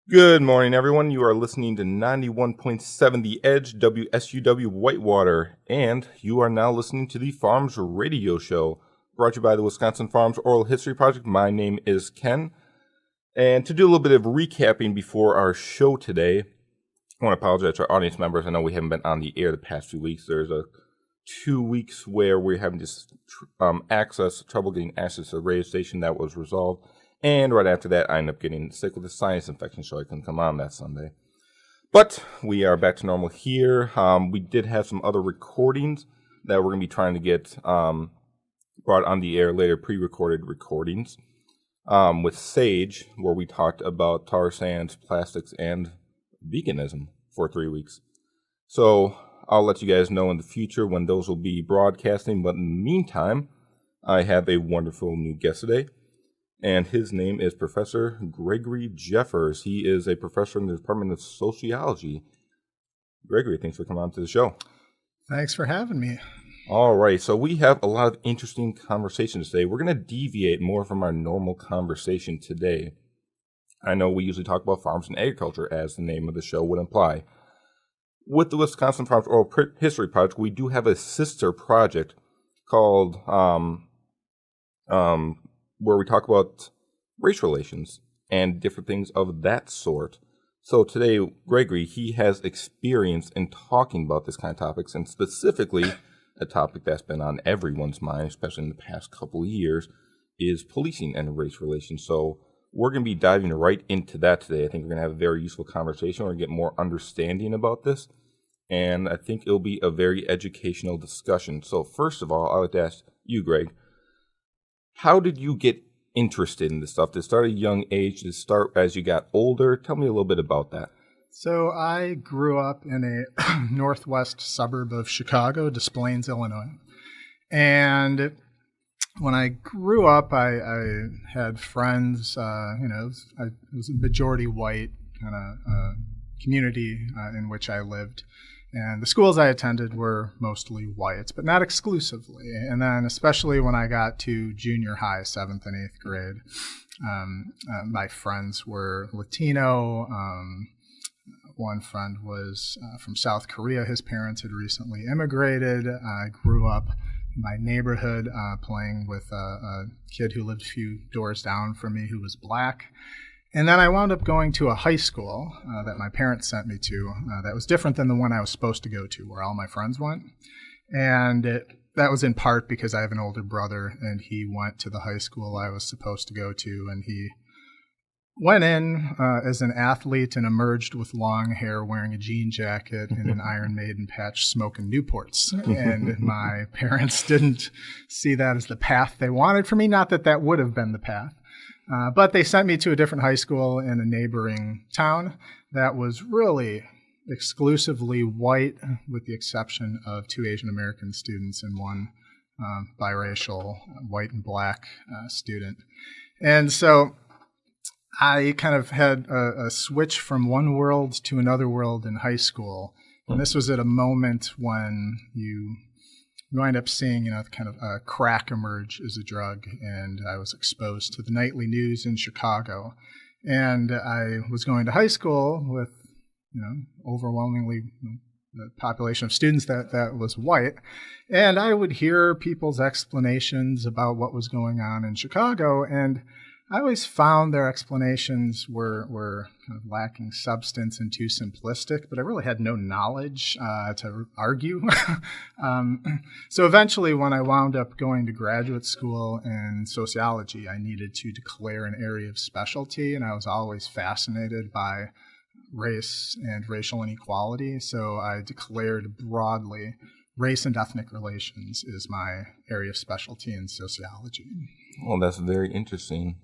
Good morning, everyone. You are listening to 91.7 The Edge, WSUW Whitewater, and you are now listening to the Farms Radio Show, brought to you by the Wisconsin Farms Oral History Project. My name is Ken, and to do a little bit of recapping before our show today, I want to apologize to our audience members. I know we haven't been on the air the past few weeks. There's 2 weeks where we're having just trouble getting access to the radio station. That was resolved. And right after that, I ended up getting sick with a sinus infection, so I couldn't come on that Sunday. But we are back to normal here. We did have some other recordings that we're going to be trying to get brought on the air later, pre-recorded recordings with Sage, where we talked about tar sands, plastics, and veganism for 3 weeks. So I'll let you guys know in the future when those will be broadcasting. But in the meantime, I have a wonderful new guest today. And his name is Professor Gregory Jeffers. He is a professor in the Department of Sociology. Gregory, thanks for coming on to the show. Thanks for having me. All right, so we have a lot of interesting conversations today. We're going to deviate more from our normal conversation today. I know we usually talk about farms and agriculture, as the name of the show would imply. With the Wisconsin Farms Oral History Project, we do have a sister project called where we talk about race relations and different things of that sort. So today, Gregory, he has experience in talking about this kind of topics, and specifically a topic that's been on everyone's mind, especially in the past couple of years, is policing and race relations. So we're going to be diving right into that today. I think we're going to have a very useful conversation. We're going to get more understanding about this, and I think it'll be a very educational discussion. So first of all, I would ask you, Greg, how did you get interested in this stuff? Did it start at a young age? Did it start as you got older? Tell me a little bit about that. So I grew up in a northwest suburb of Chicago, Des Plaines, Illinois. And when I grew up, I had friends, it was a majority white kind of community in which I lived. And the schools I attended were mostly whites, but not exclusively. And then especially when I got to junior high, 7th and 8th grade, my friends were Latino. One friend was from South Korea. His parents had recently immigrated. I grew up in my neighborhood playing with a kid who lived a few doors down from me who was black. And then I wound up going to a high school that my parents sent me to that was different than the one I was supposed to go to, where all my friends went. And that was in part because I have an older brother, and he went to the high school I was supposed to go to. And he went in as an athlete and emerged with long hair, wearing a jean jacket and an Iron Maiden patch, smoking Newports. And my parents didn't see that as the path they wanted for me. Not that that would have been the path. But they sent me to a different high school in a neighboring town that was really exclusively white, with the exception of 2 Asian American students and 1 biracial white and black student. And so I kind of had a switch from one world to another world in high school. And this was at a moment when you wind up seeing, kind of crack emerge as a drug, and I was exposed to the nightly news in Chicago. And I was going to high school with, overwhelmingly the population of students that was white, and I would hear people's explanations about what was going on in Chicago, and I always found their explanations were kind of lacking substance and too simplistic, but I really had no knowledge to argue. So eventually, when I wound up going to graduate school in sociology, I needed to declare an area of specialty, and I was always fascinated by race and racial inequality. So I declared broadly race and ethnic relations is my area of specialty in sociology. Well, that's very interesting.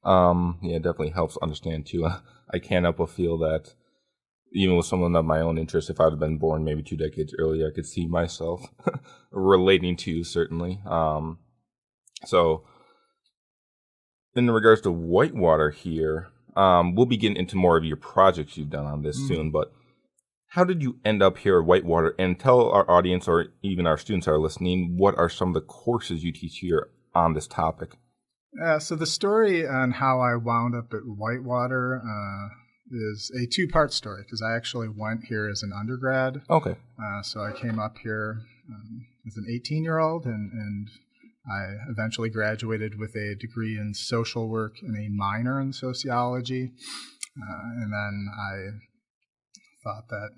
It definitely helps understand too. I can't help but feel that even with someone of my own interest, if I'd have been born maybe 2 decades earlier, I could see myself relating to you, certainly. So in regards to Whitewater here, we'll be getting into more of your projects you've done on this soon, but how did you end up here at Whitewater? And tell our audience, or even our students that are listening, what are some of the courses you teach here on this topic? So the story on how I wound up at Whitewater is a two-part story because I actually went here as an undergrad. Okay. So I came up here as an 18-year-old, and I eventually graduated with a degree in social work and a minor in sociology. And then I thought that,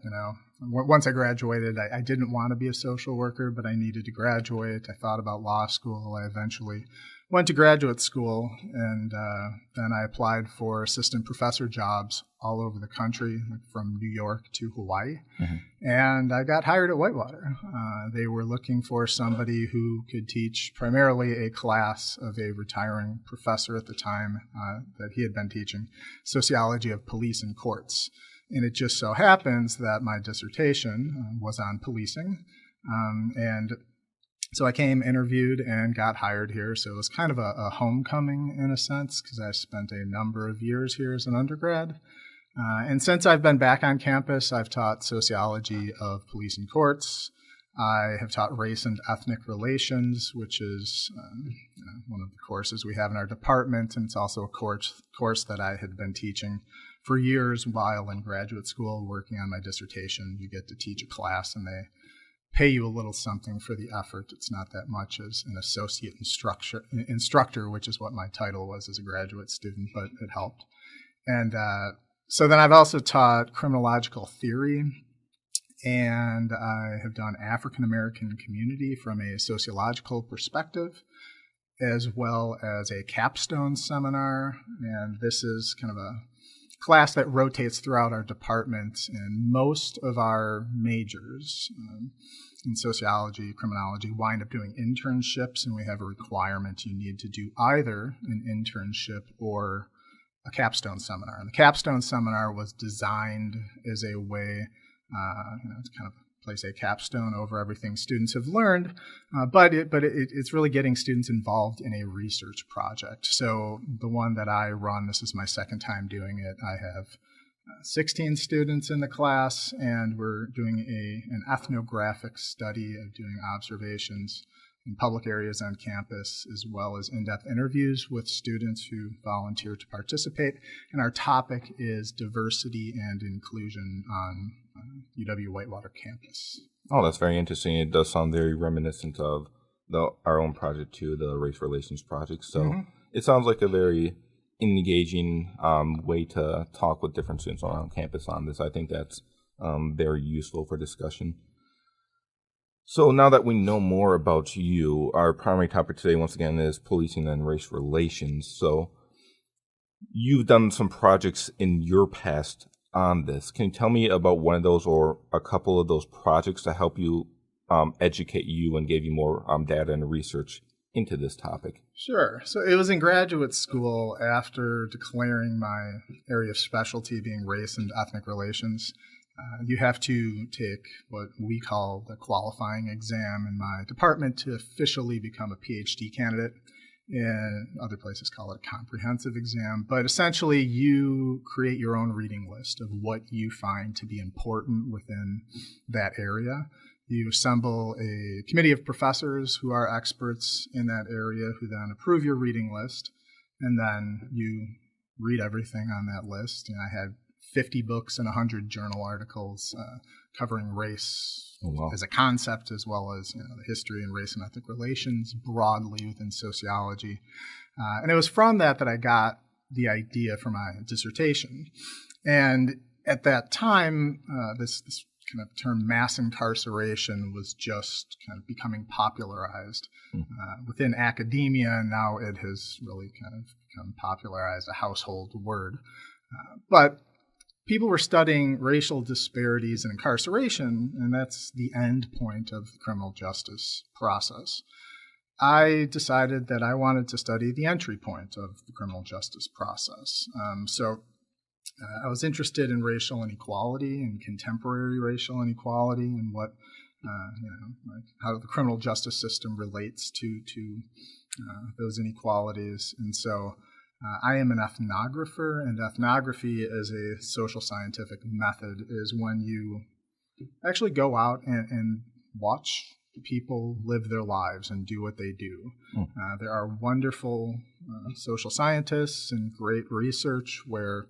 once I graduated, I didn't want to be a social worker, but I needed to graduate. I thought about law school. I eventually went to graduate school, and then I applied for assistant professor jobs all over the country, like from New York to Hawaii. Mm-hmm. And I got hired at Whitewater. They were looking for somebody who could teach primarily a class of a retiring professor at the time that he had been teaching, Sociology of Police and Courts. And it just so happens that my dissertation was on policing. And so I came, interviewed, and got hired here. So it was kind of a homecoming in a sense because I spent a number of years here as an undergrad. And since I've been back on campus, I've taught sociology of police and courts. I have taught race and ethnic relations, which is one of the courses we have in our department. And it's also a course that I had been teaching for years while in graduate school working on my dissertation. You get to teach a class, and they pay you a little something for the effort. It's not that much as an associate instructor, which is what my title was as a graduate student, but it helped. And so then I've also taught criminological theory, and I have done African American community from a sociological perspective, as well as a capstone seminar. And this is kind of a class that rotates throughout our department, and most of our majors in sociology, criminology, wind up doing internships, and we have a requirement you need to do either an internship or a capstone seminar. And the capstone seminar was designed as a way to kind of place a capstone over everything students have learned, but it's really getting students involved in a research project. So the one that I run, this is my second time doing it, I have 16 students in the class, and we're doing an ethnographic study of doing observations in public areas on campus, as well as in-depth interviews with students who volunteer to participate. And our topic is diversity and inclusion on UW-Whitewater campus. Oh, that's very interesting. It does sound very reminiscent of our own project too, the Race Relations Project. So It sounds like a very engaging way to talk with different students on campus on this. I think that's very useful for discussion. So now that we know more about you, our primary topic today, once again, is policing and race relations. So you've done some projects in your past on this. Can you tell me about one of those or a couple of those projects to help you educate you and give you more data and research into this topic? Sure. So it was in graduate school after declaring my area of specialty being race and ethnic relations. You have to take what we call the qualifying exam in my department to officially become a PhD candidate. And other places call it a comprehensive exam. But essentially, you create your own reading list of what you find to be important within that area. You assemble a committee of professors who are experts in that area who then approve your reading list. And then you read everything on that list. And I had 50 books and 100 journal articles covering race as a concept, as well as the history and race and ethnic relations broadly within sociology. And it was from that I got the idea for my dissertation. And at that time, this kind of term mass incarceration was just kind of becoming popularized within academia, and now it has really kind of become popularized, a household word. But people were studying racial disparities in incarceration, and that's the end point of the criminal justice process. I decided that I wanted to study the entry point of the criminal justice process. So I was interested in racial inequality and contemporary racial inequality and what, how the criminal justice system relates to those inequalities. And so I am an ethnographer, and ethnography as a social scientific method is when you actually go out and watch people live their lives and do what they do. There are wonderful social scientists and great research where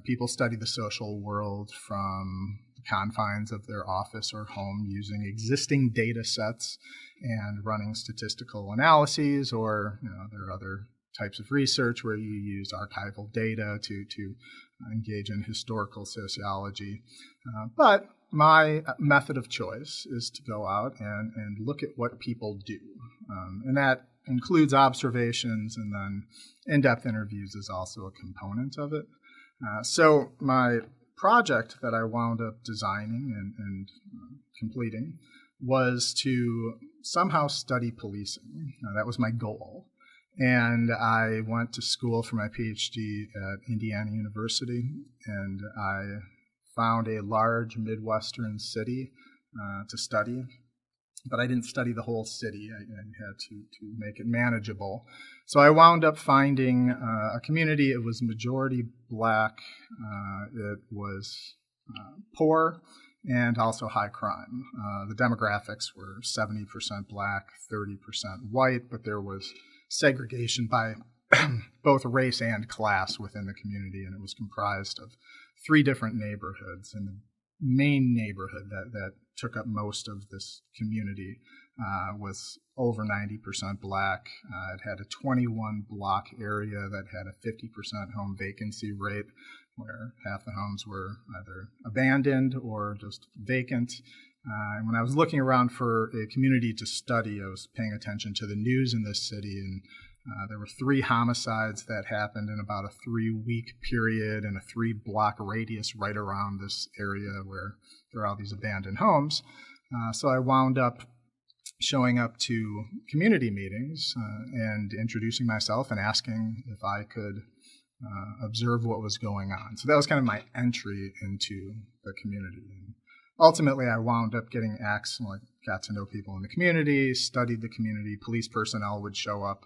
people study the social world from the confines of their office or home using existing data sets and running statistical analyses, or there are other types of research where you use archival data to engage in historical sociology. But my method of choice is to go out and look at what people do. And that includes observations, and then in-depth interviews is also a component of it. So my project that I wound up designing and completing was to somehow study policing. That was my goal. And I went to school for my PhD at Indiana University, and I found a large Midwestern city to study. But I didn't study the whole city. I had to make it manageable. So I wound up finding a community. It was majority Black. It was poor and also high crime. The demographics were 70% Black, 30% white, but there was segregation by both race and class within the community, and it was comprised of 3 different neighborhoods. And the main neighborhood that took up most of this community was over 90% Black. It had a 21 block area that had a 50% home vacancy rate, where half the homes were either abandoned or just vacant. And when I was looking around for a community to study, I was paying attention to the news in this city, and there were 3 homicides that happened in about a 3-week period in a 3-block radius right around this area where there are all these abandoned homes. So I wound up showing up to community meetings and introducing myself and asking if I could observe what was going on. So that was kind of my entry into the community. And ultimately, I wound up getting got to know people in the community, studied the community. Police personnel would show up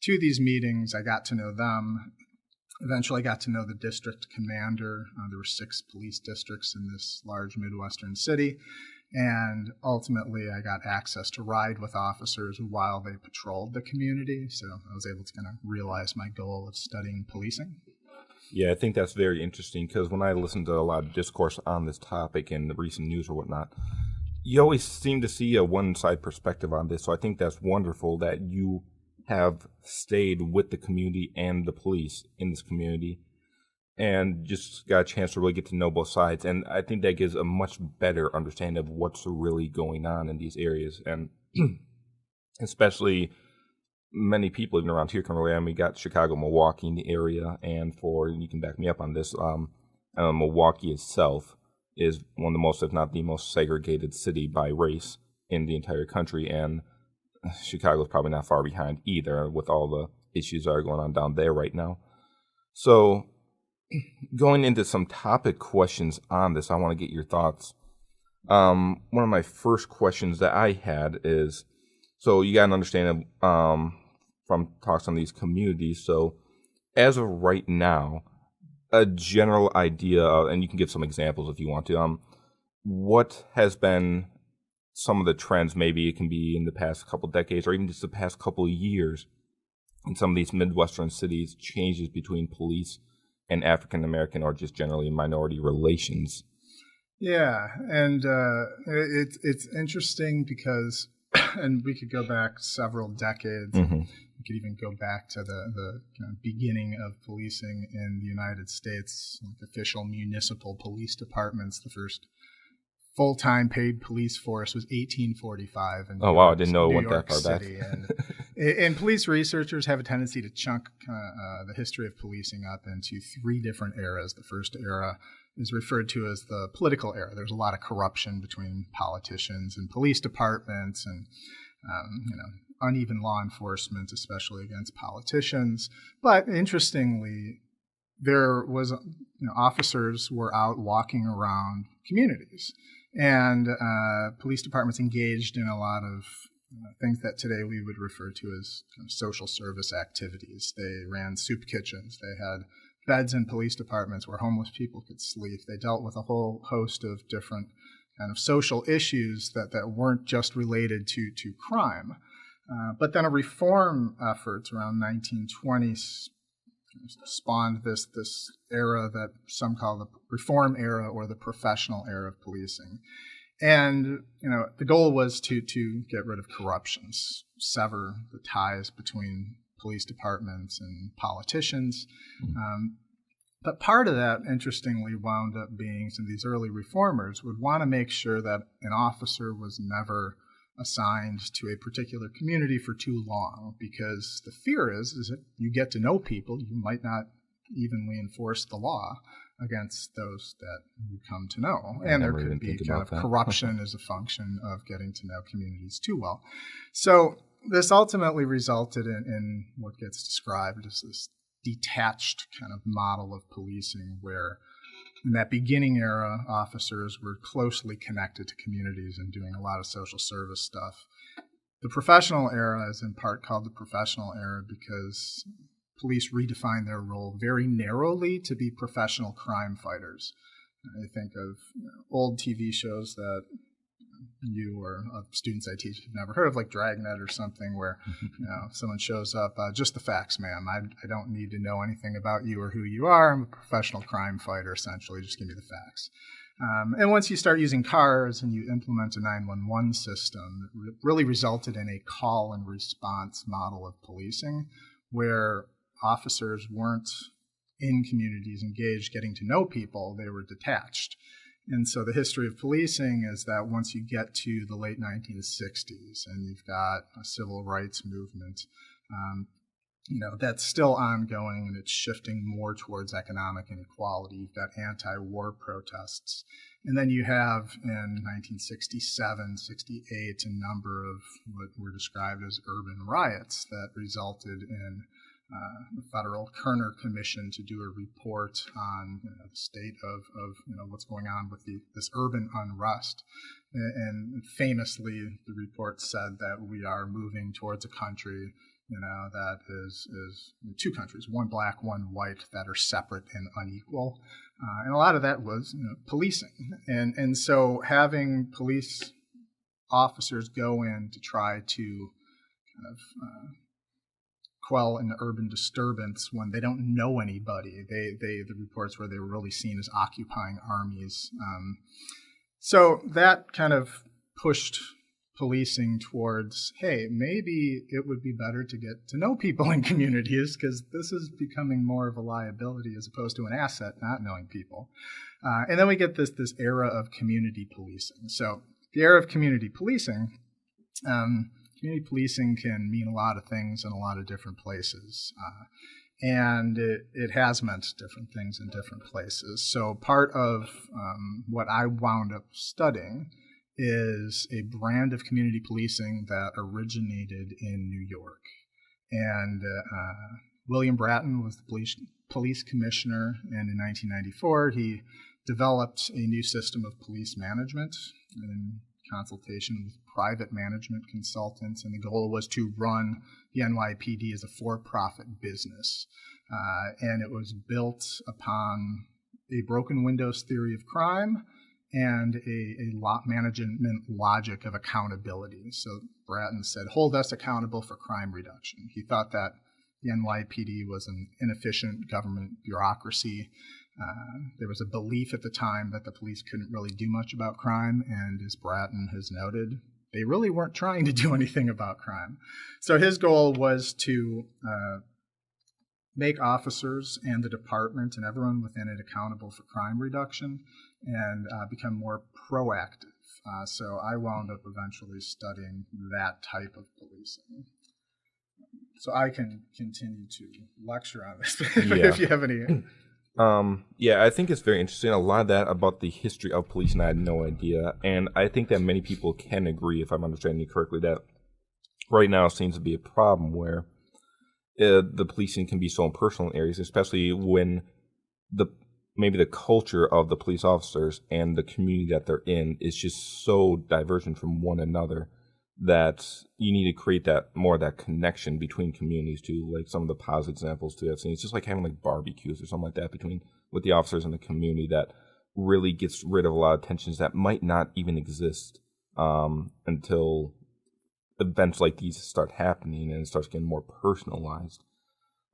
to these meetings. I got to know them. Eventually, I got to know the district commander. There were 6 police districts in this large Midwestern city. And ultimately, I got access to ride with officers while they patrolled the community. So I was able to kind of realize my goal of studying policing. Yeah, I think that's very interesting, because when I listen to a lot of discourse on this topic in the recent news or whatnot, you always seem to see a one-side perspective on this. So I think that's wonderful that you have stayed with the community and the police in this community and just got a chance to really get to know both sides. And I think that gives a much better understanding of what's really going on in these areas. And especially many people even around here can relate. We got Chicago, Milwaukee in the area, and you can back me up on this, Milwaukee itself is one of the most, if not the most, segregated city by race in the entire country, and Chicago's probably not far behind either with all the issues that are going on down there right now. So going into some topic questions on this, I want to get your thoughts. One of my first questions that I had is, so you got an understanding from talks on these communities. So as of right now, a general idea, and you can give some examples if you want to, what has been some of the trends, maybe it can be in the past couple decades or even just the past couple of years in some of these Midwestern cities, changes between police and African American or just generally minority relations? Yeah, and it's interesting because, and we could go back several decades. Mm-hmm. We could even go back to the kind of beginning of policing in the United States, like official municipal police departments. The first full-time paid police force was 1845. Oh, wow, I didn't know it went that far back. And police researchers have a tendency to chunk the history of policing up into 3 different eras. The first era is referred to as the political era. There's a lot of corruption between politicians and police departments, and uneven law enforcement, especially against politicians. But interestingly, there was officers were out walking around communities, and police departments engaged in a lot of things that today we would refer to as kind of social service activities. They ran soup kitchens. They had beds in police departments where homeless people could sleep. They dealt with a whole host of different kind of social issues that weren't just related to crime. But then a reform effort around 1920 spawned this era that some call the reform era or the professional era of policing. And the goal was to get rid of corruption, sever the ties between police departments and politicians. But part of that, interestingly, wound up being some of these early reformers would want to make sure that an officer was never assigned to a particular community for too long, because the fear is that you get to know people, you might not evenly enforce the law against those that you come to know. And there could be kind of corruption as a function of getting to know communities too well. So this ultimately resulted in what gets described as this detached kind of model of policing, where in that beginning era, officers were closely connected to communities and doing a lot of social service stuff. The professional era is in part called the professional era because police redefined their role very narrowly to be professional crime fighters. I think of old TV shows that you or students I teach have never heard of, like Dragnet or something, where someone shows up, just the facts, ma'am. I don't need to know anything about you or who you are. I'm a professional crime fighter, essentially. Just give me the facts. And once you start using cars and you implement a 911 system, it really resulted in a call and response model of policing, where officers weren't in communities engaged getting to know people, they were detached. And so the history of policing is that once you get to the late 1960s and you've got a civil rights movement, that's still ongoing and it's shifting more towards economic inequality. You've got anti-war protests. And then you have in 1967, 68, a number of what were described as urban riots that resulted in the Federal Kerner Commission to do a report on the state of what's going on with this urban unrest. And famously, the report said that we are moving towards a country that is two countries, one black, one white, that are separate and unequal. And a lot of that was policing. And so having police officers go in to try to kind of quell an urban disturbance when they don't know anybody. The reports where they were really seen as occupying armies. So that kind of pushed policing towards, hey, maybe it would be better to get to know people in communities, because this is becoming more of a liability as opposed to an asset, not knowing people. And then we get this era of community policing. So the era of community policing, community policing can mean a lot of things in a lot of different places. And it has meant different things in different places. So part of what I wound up studying is a brand of community policing that originated in New York. And William Bratton was the police commissioner, and in 1994 he developed a new system of police management in consultation with private management consultants, and the goal was to run the NYPD as a for-profit business. And it was built upon a broken windows theory of crime and a management logic of accountability. So Bratton said, hold us accountable for crime reduction. He thought that the NYPD was an inefficient government bureaucracy. There was a belief at the time that the police couldn't really do much about crime, and as Bratton has noted, they really weren't trying to do anything about crime. So his goal was to make officers and the department and everyone within it accountable for crime reduction and become more proactive. So I wound up eventually studying that type of policing. So I can continue to lecture on this if you have any. I think it's very interesting. A lot of that about the history of policing, I had no idea. And I think that many people can agree, if I'm understanding you correctly, that right now seems to be a problem where the policing can be so impersonal in areas, especially when maybe the culture of the police officers and the community that they're in is just so divergent from one another that you need to create that more of that connection between communities too. Like some of the positive examples too I've seen, it's just like having like barbecues or something like that with the officers and the community, that really gets rid of a lot of tensions that might not even exist until events like these start happening and it starts getting more personalized.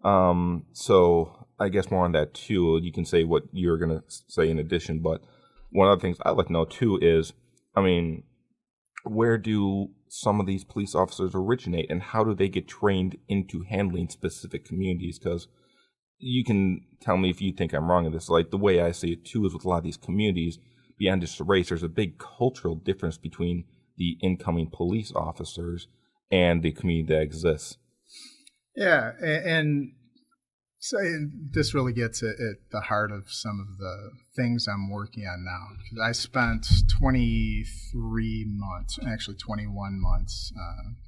So I guess more on that too. You can say what you're going to say in addition, but one of the things I'd like to know too is, I mean, where do some of these police officers originate and how do they get trained into handling specific communities? Because you can tell me if you think I'm wrong in this. Like the way I see it too is with a lot of these communities, beyond just race, there's a big cultural difference between the incoming police officers and the community that exists. Yeah, and so this really gets at the heart of some of the things I'm working on now. I spent 23 months, actually 21 months,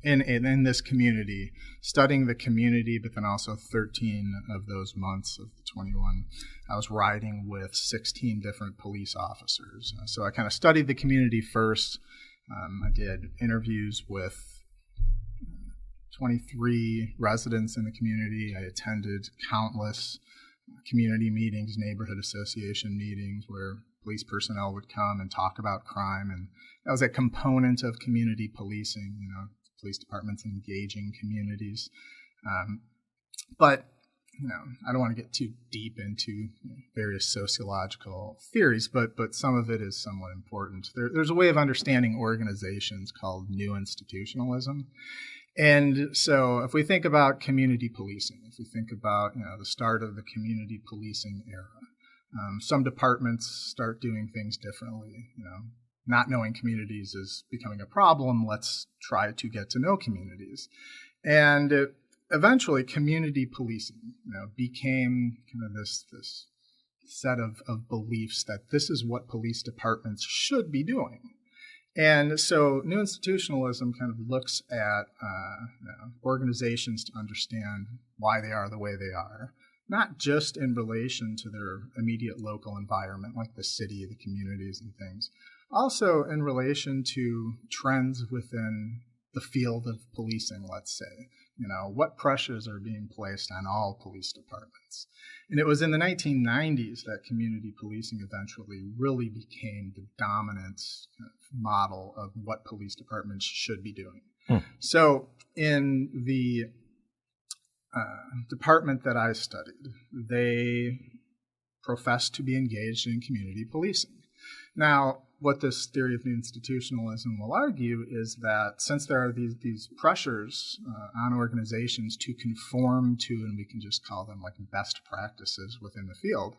in this community, studying the community, but then also 13 of those months of the 21, I was riding with 16 different police officers. So I kind of studied the community first. I did interviews with 23 residents in the community. I attended countless community meetings, neighborhood association meetings where police personnel would come and talk about crime. And that was a component of community policing, police departments engaging communities. But I don't want to get too deep into various sociological theories, but some of it is somewhat important. There's a way of understanding organizations called new institutionalism. And so if we think about community policing, if we think about the start of the community policing era, some departments start doing things differently. Not knowing communities is becoming a problem. Let's try to get to know communities. And eventually community policing became kind of this set of beliefs that this is what police departments should be doing. And so new institutionalism kind of looks at organizations to understand why they are the way they are, not just in relation to their immediate local environment, like the city, the communities and things, also in relation to trends within the field of policing, let's say. What pressures are being placed on all police departments. And it was in the 1990s that community policing eventually really became the dominant model of what police departments should be doing. So in the department that I studied, they professed to be engaged in community policing. Now, what this theory of new institutionalism will argue is that since there are these pressures on organizations to conform to, and we can just call them like best practices within the field,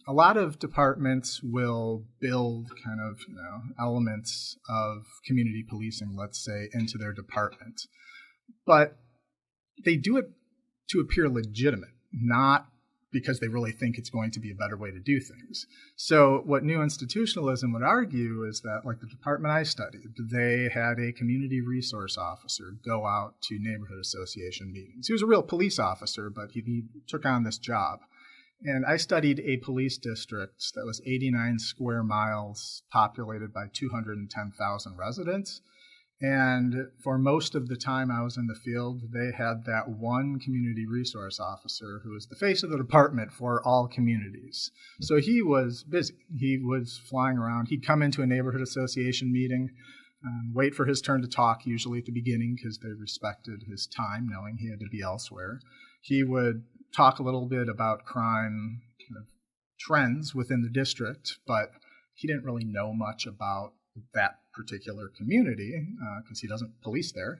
a lot of departments will build kind of elements of community policing, let's say, into their department. But they do it to appear legitimate, not because they really think it's going to be a better way to do things. So what new institutionalism would argue is that, like the department I studied, they had a community resource officer go out to neighborhood association meetings. He was a real police officer, but he took on this job. And I studied a police district that was 89 square miles, populated by 210,000 residents. And for most of the time I was in the field, they had that one community resource officer who was the face of the department for all communities. So he was busy. He was flying around. He'd come into a neighborhood association meeting, wait for his turn to talk, usually at the beginning because they respected his time, knowing he had to be elsewhere. He would talk a little bit about crime trends within the district, but he didn't really know much about that particular community because he doesn't police there.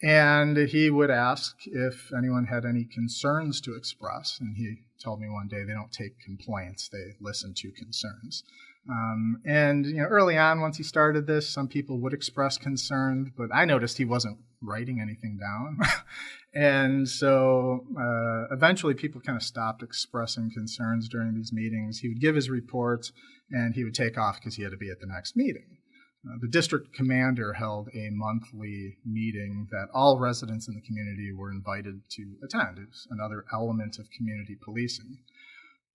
And he would ask if anyone had any concerns to express. And he told me one day they don't take complaints, they listen to concerns. And early on, once he started this, some people would express concern, but I noticed he wasn't writing anything down. And so eventually people kind of stopped expressing concerns during these meetings. He would give his report and he would take off because he had to be at the next meeting. The district commander held a monthly meeting that all residents in the community were invited to attend. It was another element of community policing.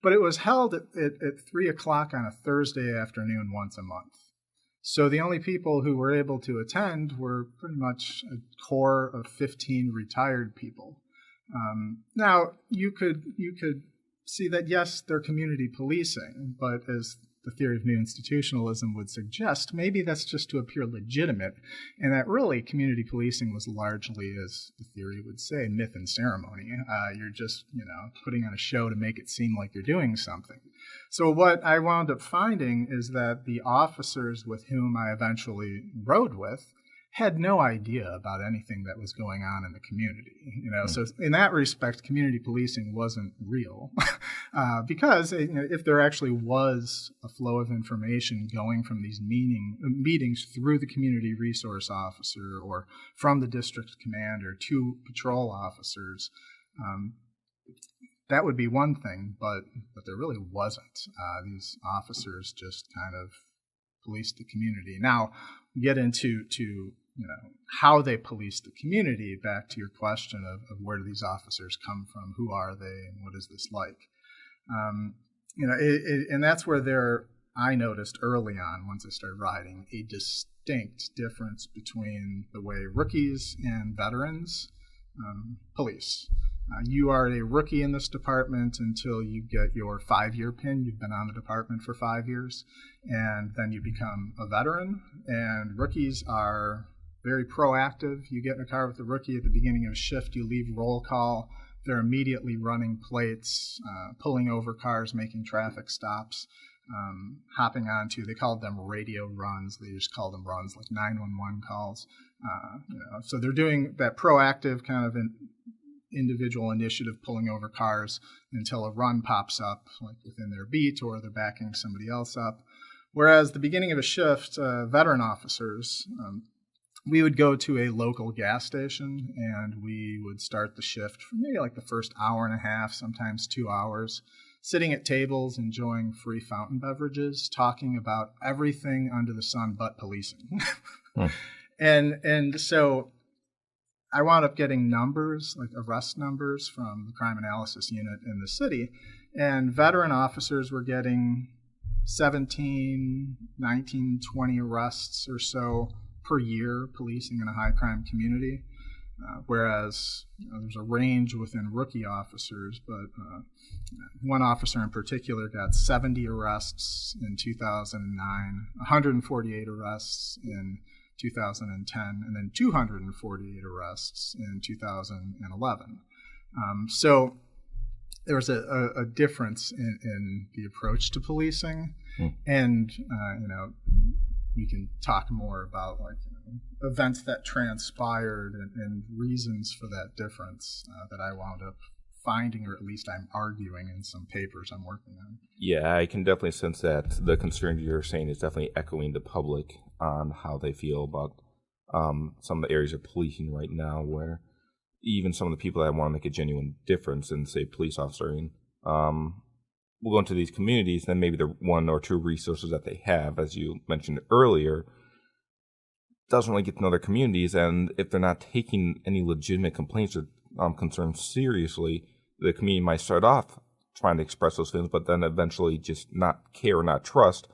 But it was held at 3 o'clock on a Thursday afternoon once a month. So the only people who were able to attend were pretty much a core of 15 retired people. Now, you could see that, yes, they're community policing, but as the theory of new institutionalism would suggest, maybe that's just to appear legitimate, and that really community policing was largely, as the theory would say, myth and ceremony. You're just, putting on a show to make it seem like you're doing something. So what I wound up finding is that the officers with whom I eventually rode with had no idea about anything that was going on in the community. So in that respect, community policing wasn't real, because if there actually was a flow of information going from these meetings through the community resource officer or from the district commander to patrol officers, that would be one thing, but there really wasn't. These officers just kind of policed the community. Now, get into how they police the community, back to your question of where do these officers come from, who are they, and what is this like? And that's where I noticed early on, once I started riding, a distinct difference between the way rookies and veterans police. You are a rookie in this department until you get your 5-year pin. You've been on the department for 5 years, and then you become a veteran. And rookies are very proactive. You get in a car with a rookie at the beginning of a shift, you leave roll call. They're immediately running plates, pulling over cars, making traffic stops, hopping onto, they called them radio runs. They just called them runs, like 911 calls. So they're doing that proactive kind of individual initiative, pulling over cars until a run pops up, like within their beat, or they're backing somebody else up. Whereas the beginning of a shift, veteran officers, we would go to a local gas station and we would start the shift for maybe like the first hour and a half, sometimes 2 hours, sitting at tables, enjoying free fountain beverages, talking about everything under the sun but policing. And so I wound up getting numbers, like arrest numbers from the crime analysis unit in the city, and veteran officers were getting 17, 19, 20 arrests or so per year policing in a high crime community, whereas there's a range within rookie officers, but one officer in particular got 70 arrests in 2009, 148 arrests in 2010, and then 248 arrests in 2011. So there was a difference in the approach to policing, and we can talk more about events that transpired and reasons for that difference that I wound up finding, or at least I'm arguing in some papers I'm working on. Yeah, I can definitely sense that the concern you're saying is definitely echoing the public on how they feel about some of the areas of policing right now, where even some of the people that want to make a genuine difference in, say, police officering, will go into these communities, then maybe the one or two resources that they have, as you mentioned earlier, doesn't really get to know their communities, and if they're not taking any legitimate complaints or concerns seriously, the community might start off trying to express those feelings, but then eventually just not care, not trust,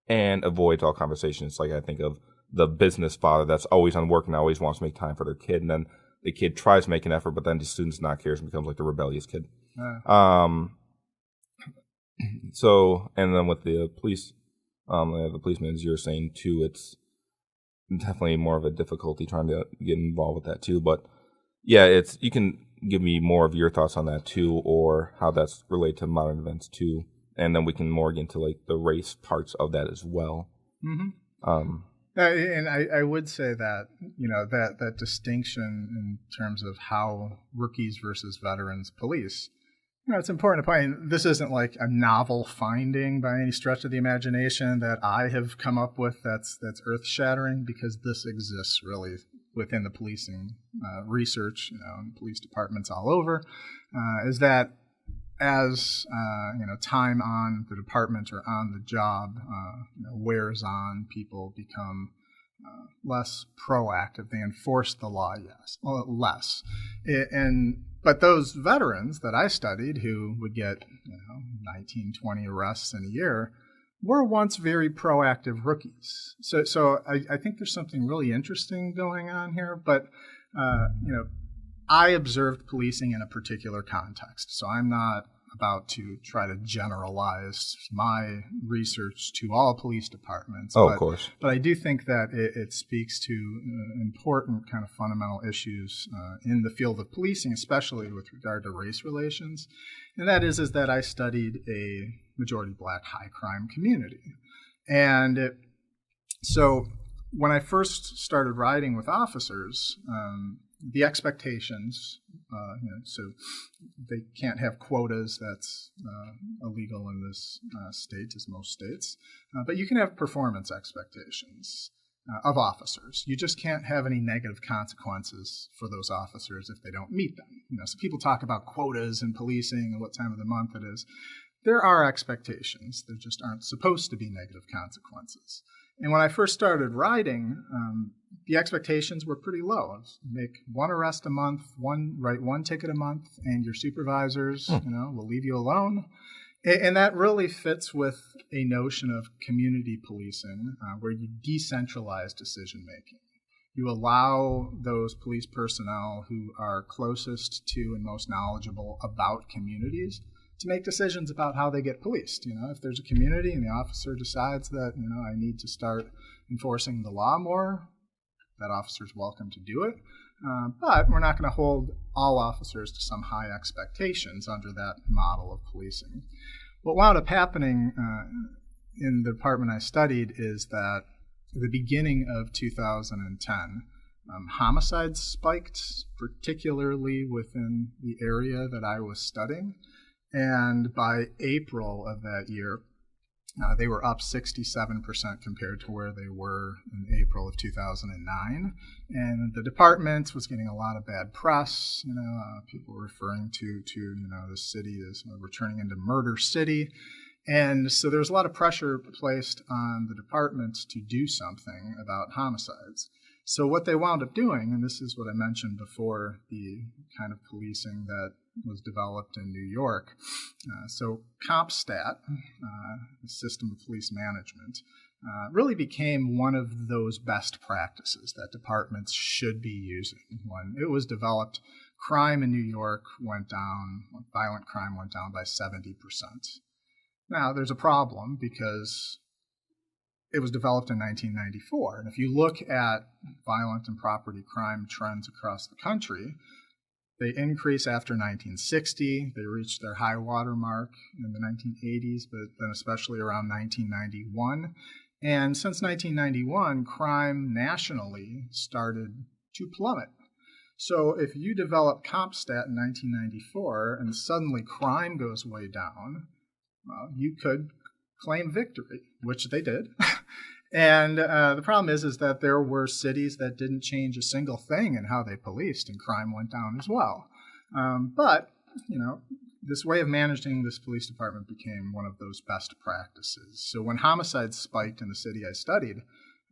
and avoid all conversations. Like I think of the business father that's always on work and always wants to make time for their kid, and then the kid tries to make an effort, but then the student's not cares and becomes like the rebellious kid. So, and then with the police, the policemen, as you're saying too, it's definitely more of a difficulty trying to get involved with that too. But yeah, you can give me more of your thoughts on that too, or how that's related to modern events too, and then we can more get into like the race parts of that as well. Mm-hmm. And I would say that that distinction in terms of how rookies versus veterans police. It's important to point. This isn't like a novel finding by any stretch of the imagination that I have come up with. That's earth-shattering, because this exists really within the policing research, in police departments all over. Is that as time on the department or on the job wears on, people become less proactive. They enforce the law, less, but those veterans that I studied who would get 19, 20 arrests in a year were once very proactive rookies. So I think there's something really interesting going on here. But I observed policing in a particular context. So I'm not about to try to generalize my research to all police departments. Of course. But I do think that it speaks to important kind of fundamental issues in the field of policing, especially with regard to race relations. And that is that I studied a majority black high crime community. And so when I first started riding with officers, the expectations, so they can't have quotas. That's illegal in this state, as most states. But you can have performance expectations of officers. You just can't have any negative consequences for those officers if they don't meet them. So people talk about quotas in policing and what time of the month it is. There are expectations. There just aren't supposed to be negative consequences. And when I first started riding, the expectations were pretty low. Make one arrest a month, write one ticket a month, and your supervisors, will leave you alone. And that really fits with a notion of community policing, where you decentralize decision making. You allow those police personnel who are closest to and most knowledgeable about communities to make decisions about how they get policed. If there's a community and the officer decides that, I need to start enforcing the law more, that officer's welcome to do it. But we're not going to hold all officers to some high expectations under that model of policing. What wound up happening in the department I studied is that at the beginning of 2010, homicides spiked, particularly within the area that I was studying. And by April of that year, they were up 67% compared to where they were in April of 2009. And the department was getting a lot of bad press. People were referring to the city as returning into Murder City. And so there was a lot of pressure placed on the department to do something about homicides. So what they wound up doing, and this is what I mentioned before, the kind of policing that was developed in New York. So CompStat, the system of police management, really became one of those best practices that departments should be using. When it was developed, crime in New York went down, violent crime went down by 70%. Now, there's a problem because it was developed in 1994. And if you look at violent and property crime trends across the country, they increase after 1960. They reached their high water mark in the 1980s, but then especially around 1991. And since 1991, crime nationally started to plummet. So if you develop CompStat in 1994 and suddenly crime goes way down, well, you could claim victory, which they did. And the problem is that there were cities that didn't change a single thing in how they policed, and crime went down as well. But this way of managing this police department became one of those best practices. So when homicides spiked in the city I studied,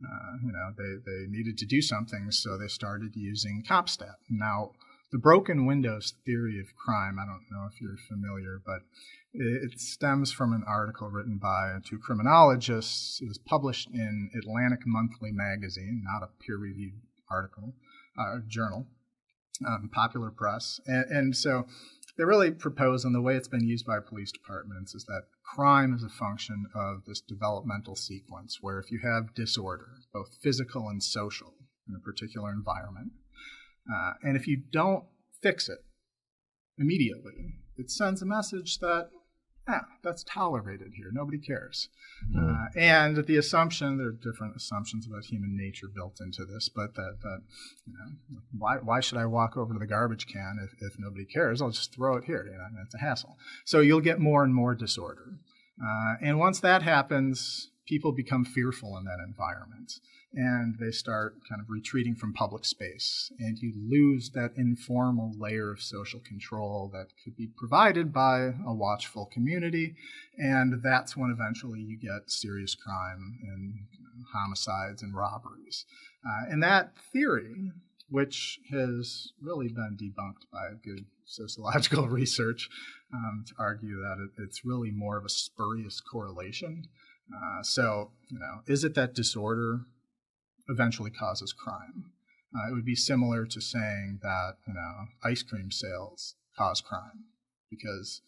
they needed to do something, so they started using CompStat. Now, the broken windows theory of crime, I don't know if you're familiar, but it stems from an article written by two criminologists. It was published in Atlantic Monthly magazine, not a peer-reviewed journal, popular press. And so they really propose, and the way it's been used by police departments, is that crime is a function of this developmental sequence, where if you have disorder, both physical and social, in a particular environment, and if you don't fix it immediately, it sends a message that, that's tolerated here. Nobody cares. And the assumption, there are different assumptions about human nature built into this, but that why should I walk over to the garbage can if nobody cares? I'll just throw it here. It's a hassle. So you'll get more and more disorder. And once that happens, people become fearful in that environment, and they start kind of retreating from public space, and you lose that informal layer of social control that could be provided by a watchful community, and that's when eventually you get serious crime and homicides and robberies. And that theory, which has really been debunked by good sociological research, to argue that it's really more of a spurious correlation. So, is it that disorder eventually causes crime? It would be similar to saying that, ice cream sales cause crime, because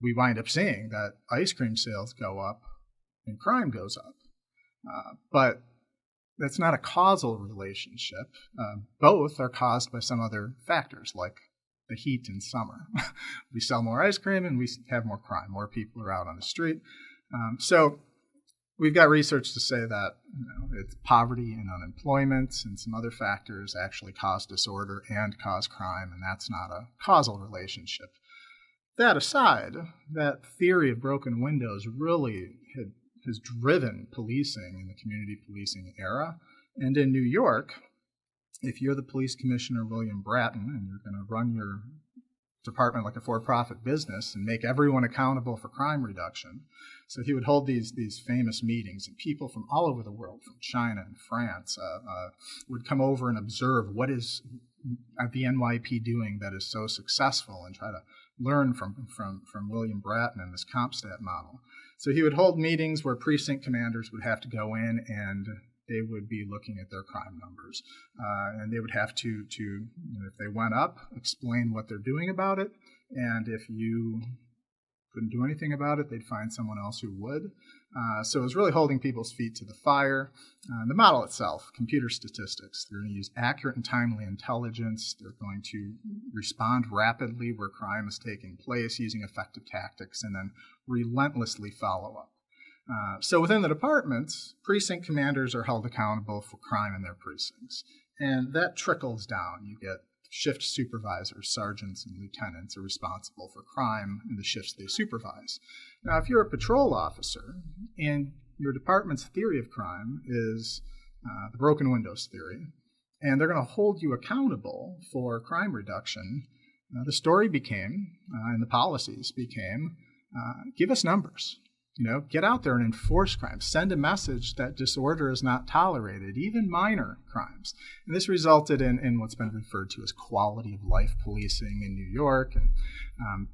we wind up seeing that ice cream sales go up and crime goes up. But that's not a causal relationship. Both are caused by some other factors, like the heat in summer. We sell more ice cream and we have more crime. More people are out on the street. So we've got research to say that it's poverty and unemployment and some other factors actually cause disorder and cause crime, and that's not a causal relationship. That aside, that theory of broken windows really has driven policing in the community policing era. And in New York, if you're the police commissioner, William Bratton, and you're going to run your department like a for-profit business and make everyone accountable for crime reduction. So he would hold these famous meetings, and people from all over the world, from China and France, would come over and observe what is the NYP doing that is so successful, and try to learn from William Bratton and this CompStat model. So he would hold meetings where precinct commanders would have to go in and they would be looking at their crime numbers. And they would have to, if they went up, explain what they're doing about it. And if you couldn't do anything about it, they'd find someone else who would. So it was really holding people's feet to the fire. The model itself, computer statistics, they're going to use accurate and timely intelligence. They're going to respond rapidly where crime is taking place using effective tactics, and then relentlessly follow up. So within the departments, precinct commanders are held accountable for crime in their precincts. And that trickles down. You get shift supervisors, sergeants, and lieutenants are responsible for crime in the shifts they supervise. Now, if you're a patrol officer and your department's theory of crime is the broken windows theory, and they're going to hold you accountable for crime reduction, the story became, and the policies became, give us numbers. Get out there and enforce crime. Send a message that disorder is not tolerated, even minor crimes. And this resulted in what's been referred to as quality of life policing in New York. And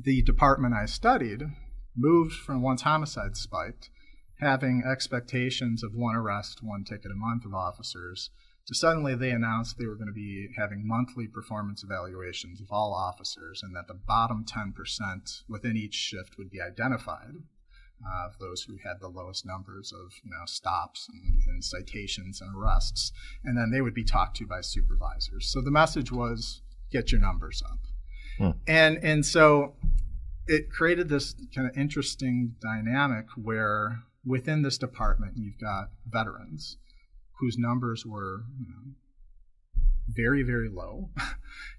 the department I studied moved from, once homicide spiked, having expectations of one arrest, one ticket a month of officers, to suddenly they announced they were going to be having monthly performance evaluations of all officers, and that the bottom 10% within each shift would be identified of those who had the lowest numbers of stops and citations and arrests, and then they would be talked to by supervisors. So the message was, get your numbers up. And so it created this kind of interesting dynamic where within this department you've got veterans whose numbers were very, very low.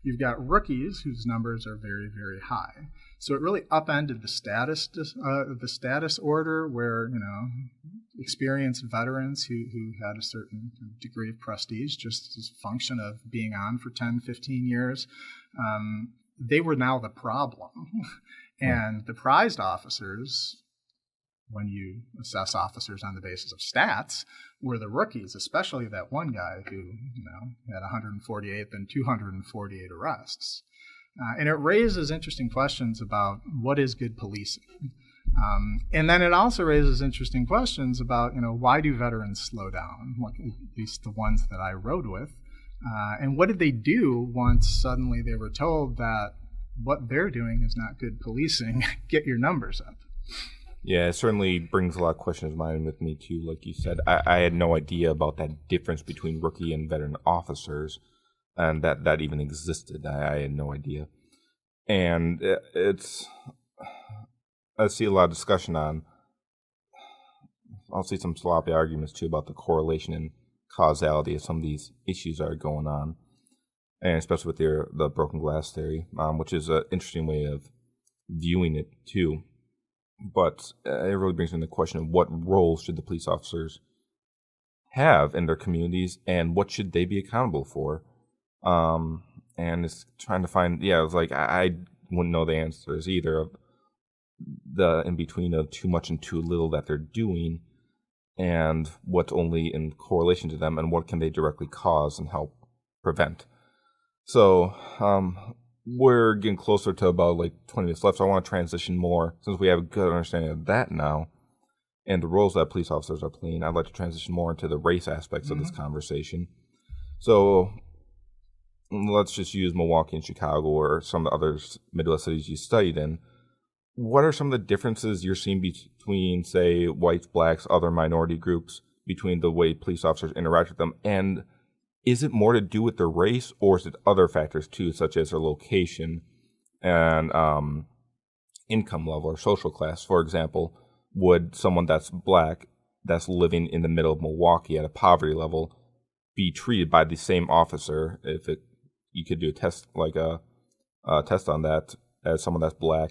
You've got rookies whose numbers are very, very high. So it really upended the status order, where experienced veterans who had a certain degree of prestige, just as a function of being on for 10, 15 years, they were now the problem. And the prized officers, when you assess officers on the basis of stats, were the rookies, especially that one guy who had 148 and 248 arrests. And it raises interesting questions about what is good policing. And then it also raises interesting questions about, why do veterans slow down, at least the ones that I rode with, and what did they do once suddenly they were told that what they're doing is not good policing, get your numbers up. Yeah, it certainly brings a lot of questions of mine with me, too. Like you said, I had no idea about that difference between rookie and veteran officers, and that even existed. I had no idea. And I see a lot of discussion on, I'll see some sloppy arguments, too, about the correlation and causality of some of these issues that are going on, and especially with the broken glass theory, which is an interesting way of viewing it, too. But it really brings in the question of what role should the police officers have in their communities, and what should they be accountable for? And it's trying to find, it was like I wouldn't know the answers either of the in between of too much and too little that they're doing, and what's only in correlation to them, and what can they directly cause and help prevent. So we're getting closer to about 20 minutes left, so I want to transition more, since we have a good understanding of that now, and the roles that police officers are playing. I'd like to transition more into the race aspects of this conversation. So let's just use Milwaukee and Chicago, or some of the other Midwest cities you studied in. what are some of the differences you're seeing between, say, whites, blacks, other minority groups, between the way police officers interact with them? And is it more to do with their race, or is it other factors too, such as their location and income level or social class? For example, would someone that's black, that's living in the middle of Milwaukee at a poverty level, be treated by the same officer if you could do a test, like a test on that, as someone that's black,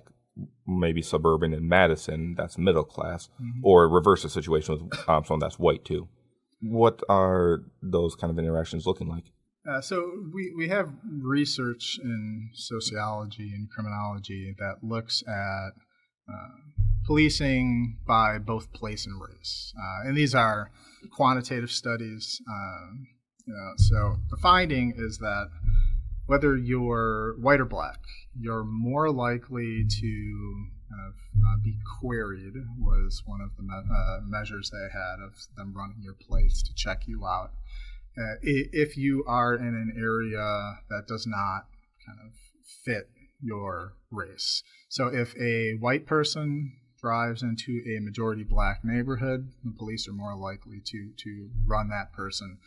maybe suburban in Madison, that's middle class, or reverse the situation with someone that's white too? What are those kind of interactions looking like? So we have research in sociology and criminology that looks at policing by both place and race. And these are quantitative studies. So the finding is that whether you're white or black, you're more likely to kind of be queried, was one of the measures they had of them running your place to check you out. If you are in an area that does not kind of fit your race. So if a white person drives into a majority black neighborhood, the police are more likely to run that person,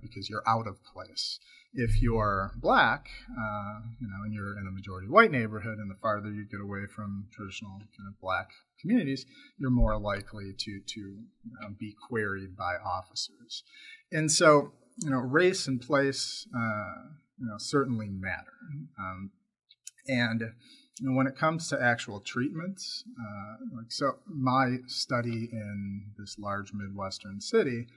because you're out of place. If you're black, and you're in a majority white neighborhood, and the farther you get away from traditional kind of black communities, you're more likely to be queried by officers. And so, race and place, certainly matter. And when it comes to actual treatments, so my study in this large Midwestern city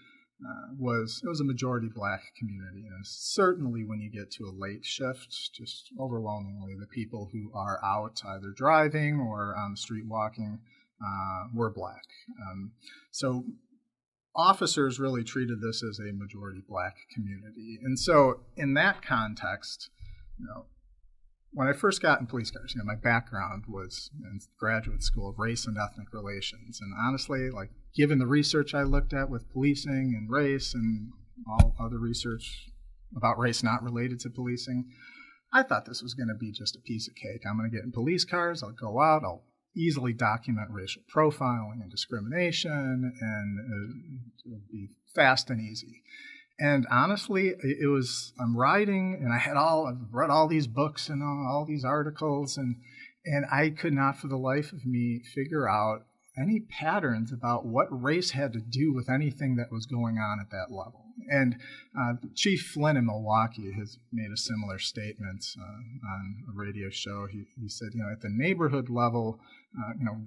was a majority black community. And certainly when you get to a late shift, just overwhelmingly the people who are out either driving or on the street walking were black. So officers really treated this as a majority black community. And so in that context, when I first got in police cars, my background was in graduate school of race and ethnic relations. And honestly, given the research I looked at with policing and race and all other research about race not related to policing, I thought this was going to be just a piece of cake. I'm going to get in police cars, I'll go out, I'll easily document racial profiling and discrimination, and it'll be fast and easy. And honestly, I'm writing, and I've read all these books and all these articles, and I could not for the life of me figure out any patterns about what race had to do with anything that was going on at that level. And Chief Flynn in Milwaukee has made a similar statement on a radio show. He said, at the neighborhood level,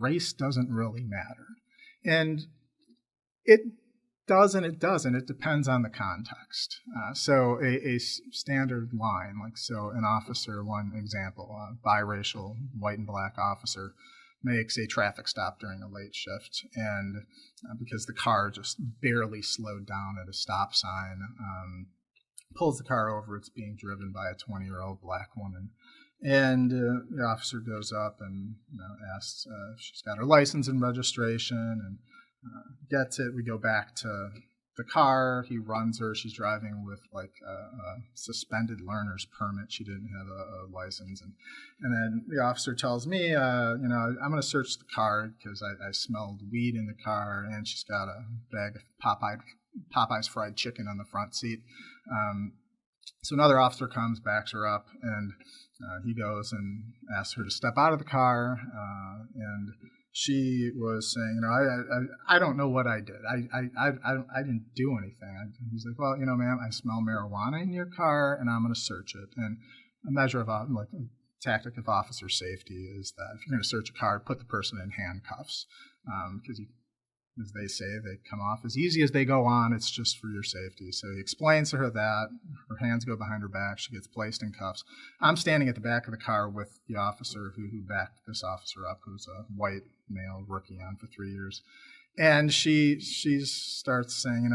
race doesn't really matter. And it does and it doesn't. It depends on the context. So a standard line, so an officer, one example, a biracial white and black officer makes a traffic stop during a late shift, and because the car just barely slowed down at a stop sign, pulls the car over. It's being driven by a 20-year-old black woman. And the officer goes up and asks if she's got her license and registration, and gets it. We go back to the car. He runs her. She's driving with a suspended learner's permit. She didn't have a license. And then the officer tells me, I'm going to search the car because I smelled weed in the car, and she's got a bag of Popeye's fried chicken on the front seat. So another officer comes, backs her up, and he goes and asks her to step out of the car, and she was saying, I don't know what I did. I didn't do anything. He's like, well, ma'am, I smell marijuana in your car, and I'm going to search it. And a measure of a tactic of officer safety is that if you're going to search a car, put the person in handcuffs, because as they say, they come off as easy as they go on. It's just for your safety. So he explains to her that. Her hands go behind her back. She gets placed in cuffs. I'm standing at the back of the car with the officer who backed this officer up, who's a white male rookie on for 3 years. And she starts saying,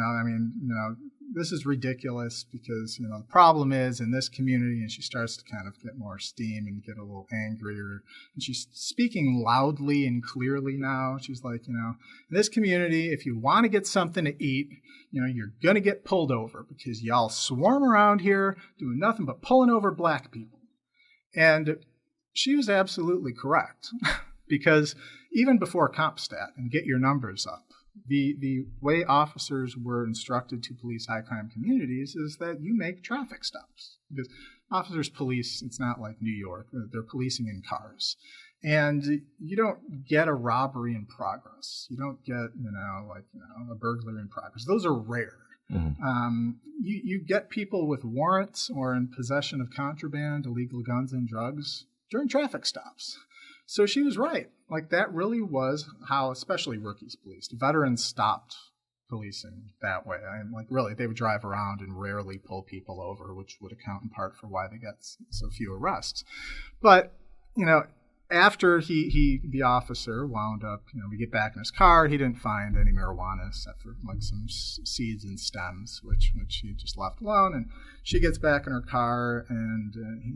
this is ridiculous because, the problem is in this community, and she starts to kind of get more steam and get a little angrier. And she's speaking loudly and clearly now. She's like, in this community, if you want to get something to eat, you're going to get pulled over because y'all swarm around here doing nothing but pulling over black people. And she was absolutely correct. Because even before CompStat and get your numbers up, the way officers were instructed to police high crime communities is that you make traffic stops. Because officers police, it's not like New York, they're policing in cars. And you don't get a robbery in progress. You don't get, a burglary in progress. Those are rare. Mm-hmm. You get people with warrants or in possession of contraband, illegal guns and drugs during traffic stops. So she was right. Like, that really was how, especially rookies policed. Veterans stopped policing that way. Really, they would drive around and rarely pull people over, which would account in part for why they got so few arrests. But, after the officer wound up, we get back in his car, he didn't find any marijuana except for some seeds and stems, which he just left alone. And she gets back in her car, and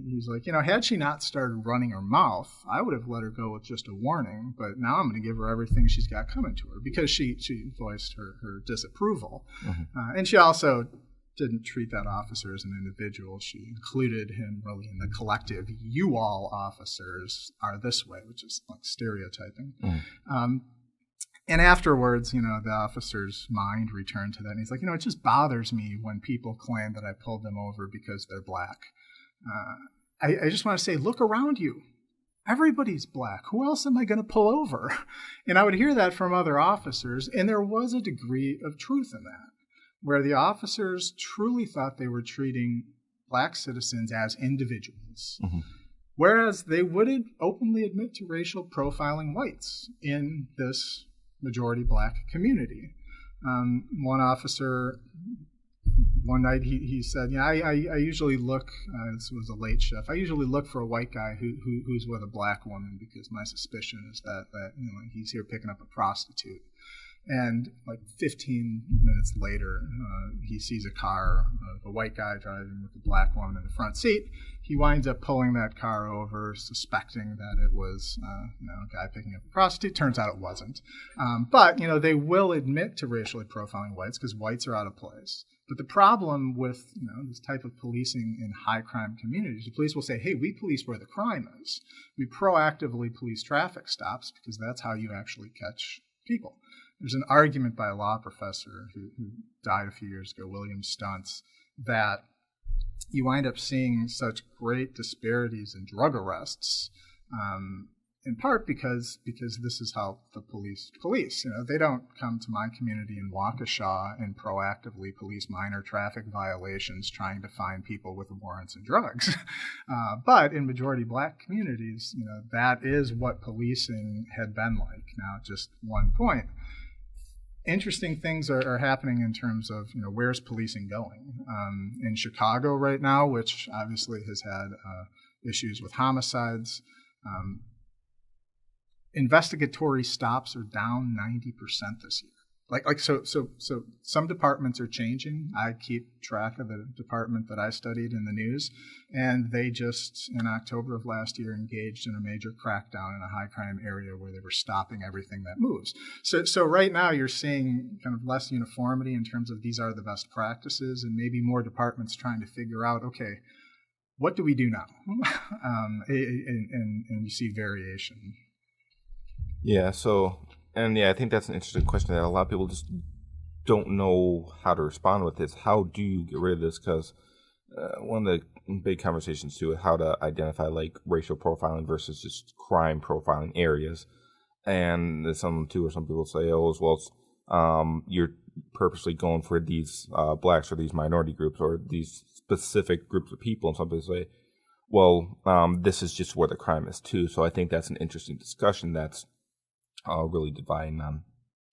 he's like, had she not started running her mouth, I would have let her go with just a warning, but now I'm going to give her everything she's got coming to her, because she voiced her disapproval. Mm-hmm. And she also didn't treat that officer as an individual. She included him really in the collective. You all officers are this way, which is like stereotyping. Mm. And afterwards, the officer's mind returned to that. And he's like, it just bothers me when people claim that I pulled them over because they're black. I just want to say, look around you. Everybody's black. Who else am I going to pull over? And I would hear that from other officers, and there was a degree of truth in that, where the officers truly thought they were treating black citizens as individuals, mm-hmm. whereas they wouldn't openly admit to racial profiling whites in this majority black community. One officer, one night, he said, I usually look, this was a late shift, I usually look for a white guy who's with a black woman, because my suspicion is that he's here picking up a prostitute. And 15 minutes later, he sees a car, a white guy driving with a black woman in the front seat. He winds up pulling that car over, suspecting that it was a guy picking up a prostitute. Turns out it wasn't. But they will admit to racially profiling whites because whites are out of place. But the problem with this type of policing in high crime communities, the police will say, hey, we police where the crime is. We proactively police traffic stops because that's how you actually catch people. There's an argument by a law professor who died a few years ago, William Stuntz, that you wind up seeing such great disparities in drug arrests, in part because this is how the police. They don't come to my community in Waukesha and proactively police minor traffic violations trying to find people with warrants and drugs. But in majority black communities, that is what policing had been like. Now, just one point. Interesting things are happening in terms of, where's policing going? In Chicago right now, which obviously has had issues with homicides, investigatory stops are down 90% this year. So some departments are changing. I keep track of the department that I studied in the news, and they just, in October of last year, engaged in a major crackdown in a high crime area where they were stopping everything that moves. So right now you're seeing kind of less uniformity in terms of these are the best practices, and maybe more departments trying to figure out, okay, what do we do now? And you see variation. Yeah, I think that's an interesting question that a lot of people just don't know how to respond with is how do you get rid of this? Because one of the big conversations too is how to identify racial profiling versus just crime profiling areas. And there's some too where some people say, you're purposely going for these blacks or these minority groups or these specific groups of people. And some people say, this is just where the crime is too. So I think that's an interesting discussion that's really dividing on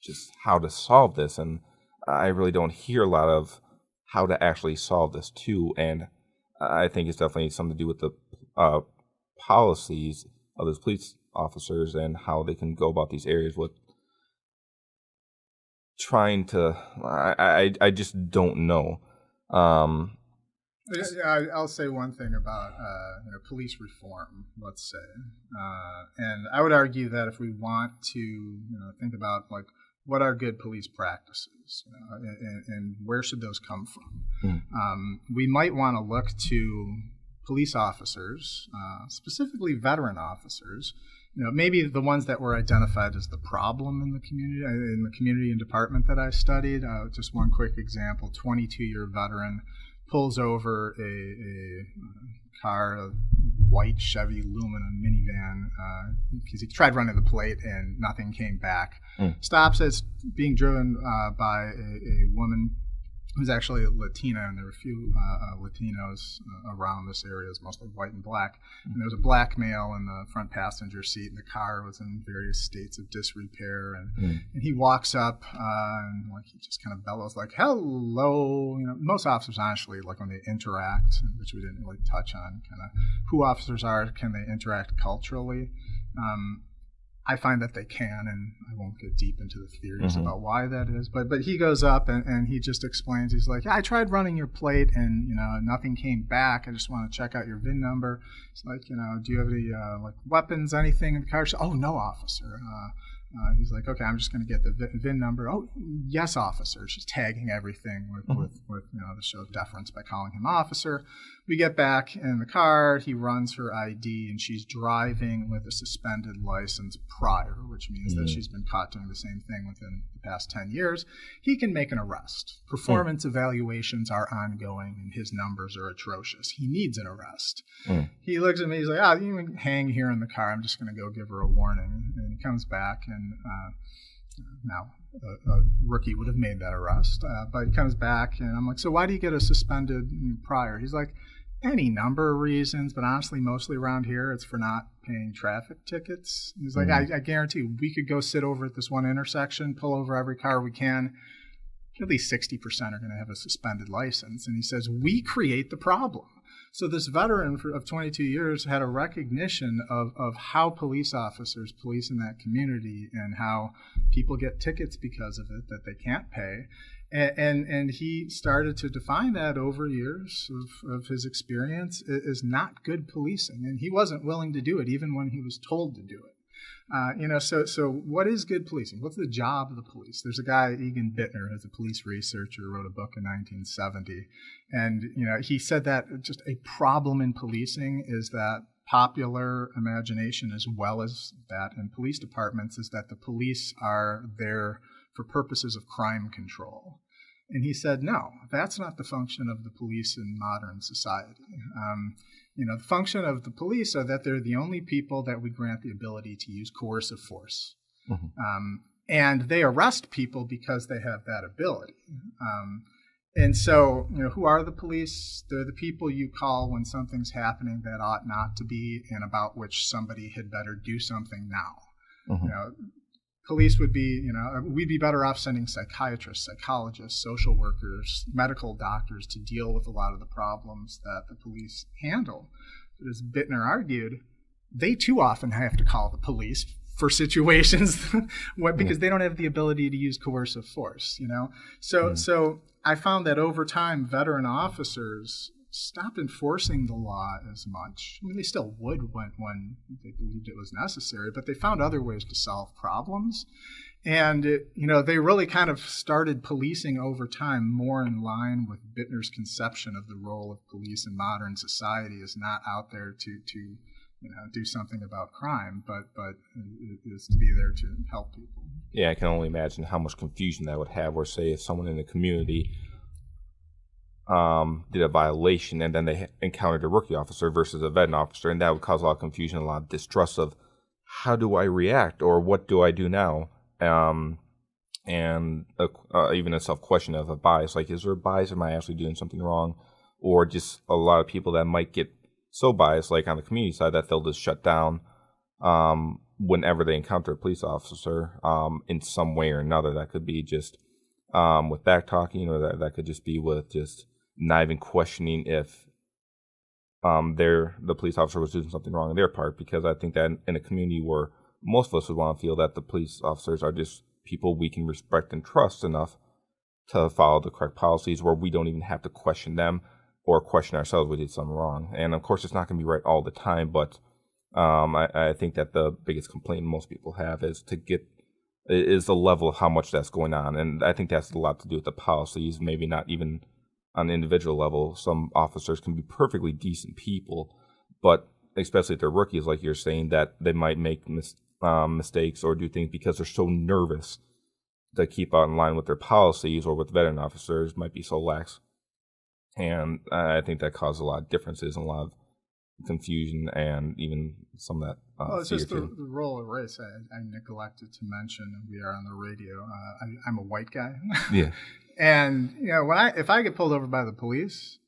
just how to solve this, and I really don't hear a lot of how to actually solve this too, and I think it's definitely something to do with the policies of those police officers and how they can go about these areas with trying to, I just don't know. I'll say one thing about police reform, let's say, and I would argue that if we want to think about what are good police practices and where should those come from, we might want to look to police officers, specifically veteran officers, maybe the ones that were identified as the problem in the community and department that I studied. Just one quick example: 22-year veteran pulls over a car, a white Chevy Lumina minivan, because he tried running the plate and nothing came back. Stops as being driven by a woman who's actually a Latina, and there were a few Latinos around this area. It was mostly white and black. And there was a black male in the front passenger seat, and the car was in various states of disrepair. And he walks up, and he just kind of bellows like, "Hello!" Most officers, honestly, like when they interact, which we didn't really touch on, kind of who officers are, can they interact culturally? I find that they can, and I won't get deep into the theories about why that is. But he goes up and he just explains. He's like, I tried running your plate and nothing came back. I just want to check out your VIN number. It's like, do you have any weapons, anything in the car? Oh, no, officer. He's like, okay, I'm just going to get the VIN number. Oh, yes, officer. She's tagging everything with to show deference by calling him officer. We get back in the car. He runs her ID, and she's driving with a suspended license prior, which means that she's been caught doing the same thing within the past 10 years. He can make an arrest. Performance evaluations are ongoing, and his numbers are atrocious. He needs an arrest. He looks at me. He's like, you can hang here in the car. I'm just going to go give her a warning. And he comes back, and now a rookie would have made that arrest. But he comes back, and I'm like, so why do you get a suspended prior? He's like, any number of reasons, but honestly, mostly around here, it's for not paying traffic tickets. He's like, I guarantee we could go sit over at this one intersection, pull over every car we can. At least 60% are going to have a suspended license. And he says, we create the problem. So this veteran of 22 years had a recognition of how police officers police in that community and how people get tickets because of it that they can't pay. And he started to define that over years of his experience as not good policing. And he wasn't willing to do it even when he was told to do it. So what is good policing? What's the job of the police? There's a guy, Egan Bittner, who's a police researcher, wrote a book in 1970. And, he said that just a problem in policing is that popular imagination, as well as that in police departments, is that the police are there for purposes of crime control. And he said, no, that's not the function of the police in modern society. The function of the police are that they're the only people that we grant the ability to use coercive force. And they arrest people because they have that ability. And so, who are the police? They're the people you call when something's happening that ought not to be and about which somebody had better do something now. Police would be, we'd be better off sending psychiatrists, psychologists, social workers, medical doctors to deal with a lot of the problems that the police handle. But as Bittner argued, they too often have to call the police for situations because they don't have the ability to use coercive force, So I found that over time, veteran officers stopped enforcing the law as much. I mean, they still would when they believed it was necessary, but they found other ways to solve problems. And, they really kind of started policing over time more in line with Bittner's conception of the role of police in modern society as not out there to do something about crime, but it is to be there to help people. Yeah, I can only imagine how much confusion that would have, or say if someone in the community did a violation and then they encountered a rookie officer versus a veteran officer, and that would cause a lot of confusion, a lot of distrust of how do I react or what do I do now, and even a self-question of a bias, like is there a bias, am I actually doing something wrong, or just a lot of people that might get so biased, like on the community side, that they'll just shut down whenever they encounter a police officer in some way or another. That could be just with back-talking, or that could just be with just not even questioning if the police officer was doing something wrong on their part, because I think that in a community where most of us would want to feel that the police officers are just people we can respect and trust enough to follow the correct policies, where we don't even have to question them or question ourselves if we did something wrong. And of course, it's not going to be right all the time, but I think that the biggest complaint most people have is the level of how much that's going on. And I think that's a lot to do with the policies, maybe not even on an individual level. Some officers can be perfectly decent people, but especially if they're rookies, like you're saying, that they might make mistakes or do things because they're so nervous to keep out in line with their policies, or with veteran officers might be so lax. And I think that caused a lot of differences and a lot of confusion, and even some of that well, it's just the role of race. I neglected to mention, we are on the radio. I'm a white guy. Yeah. And if I get pulled over by the police,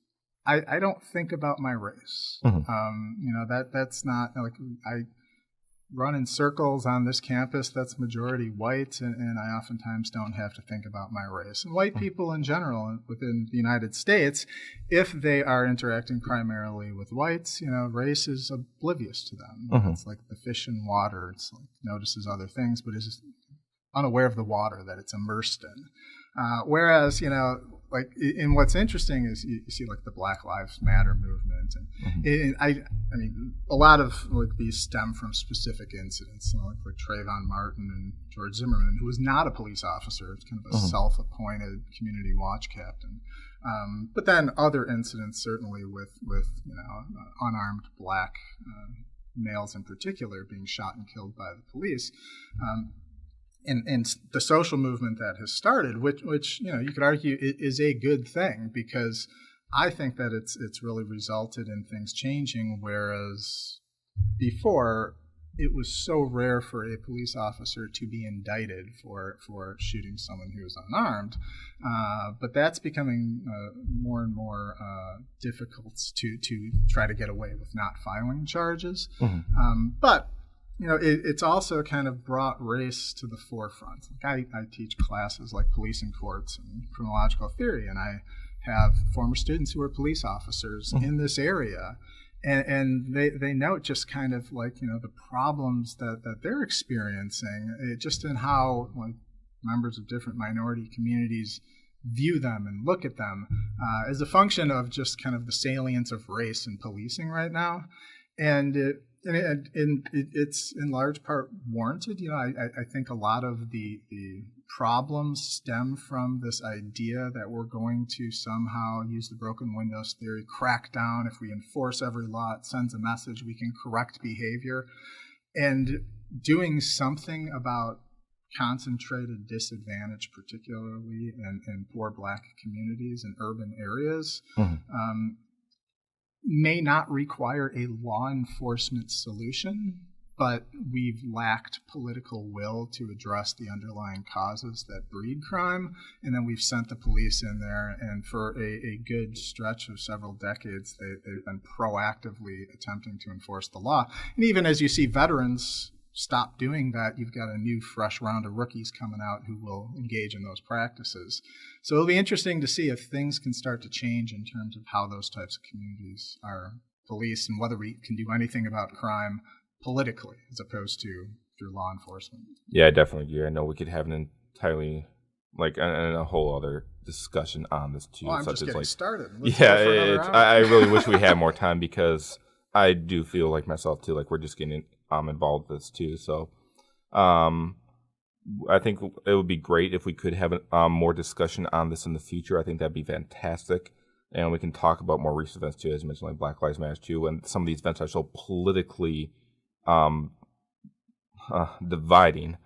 I don't think about my race. That's not like, I run in circles on this campus that's majority white, and I oftentimes don't have to think about my race. And white people in general within the United States, if they are interacting primarily with whites, race is oblivious to them. It's like the fish in water. It's like notices other things, but is unaware of the water that it's immersed in. Whereas, like, and what's interesting is you see like the Black Lives Matter movement, and I mean, a lot of like these stem from specific incidents, like Trayvon Martin and George Zimmerman, who was not a police officer, it's kind of a self-appointed community watch captain. But then other incidents, certainly with unarmed black males in particular being shot and killed by the police. And the social movement that has started, which you could argue is a good thing, because I think that it's really resulted in things changing, whereas before it was so rare for a police officer to be indicted for shooting someone who was unarmed. But that's becoming more and more difficult to try to get away with not filing charges. But it's also kind of brought race to the forefront. Like I teach classes like police and courts and criminological theory, and I have former students who are police officers in this area. And they note just kind of like, the problems that they're experiencing, just in how like members of different minority communities view them and look at them as a function of just kind of the salience of race in policing right now. And it's in large part warranted. I think a lot of the problems stem from this idea that we're going to somehow use the broken windows theory, crack down. If we enforce every law, it sends a message, we can correct behavior. And doing something about concentrated disadvantage, particularly in poor black communities and urban areas, may not require a law enforcement solution, but we've lacked political will to address the underlying causes that breed crime. And then we've sent the police in there, and for a good stretch of several decades, they've been proactively attempting to enforce the law. And even as you see veterans stop doing that, you've got a new fresh round of rookies coming out who will engage in those practices. So it'll be interesting to see if things can start to change in terms of how those types of communities are policed, and whether we can do anything about crime politically as opposed to through law enforcement. Yeah, I definitely agree. I know we could have an entirely, like, a whole other discussion on this too. Well, I'm just getting started. I really wish we had more time, because I do feel like myself too, like we're just getting involved with this too. So I think it would be great if we could have more discussion on this in the future. I think that'd be fantastic. And we can talk about more recent events too, as you mentioned, like Black Lives Matter too. And some of these events are so politically dividing.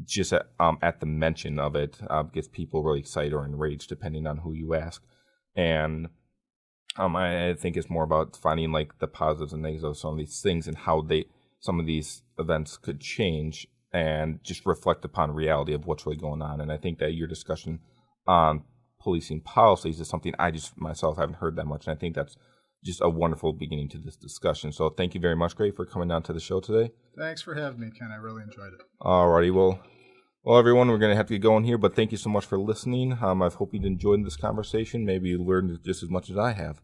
Just at the mention of it gets people really excited or enraged, depending on who you ask. And I think it's more about finding like the positives and negatives of some of these things, and how some of these events could change and just reflect upon reality of what's really going on. And I think that your discussion on policing policies is something I just myself haven't heard that much. And I think that's just a wonderful beginning to this discussion. So thank you very much, Greg, for coming down to the show today. Thanks for having me, Ken. I really enjoyed it. Alrighty, well, everyone, we're going to have to get going here, but thank you so much for listening. I hope you enjoyed this conversation. Maybe you learned just as much as I have.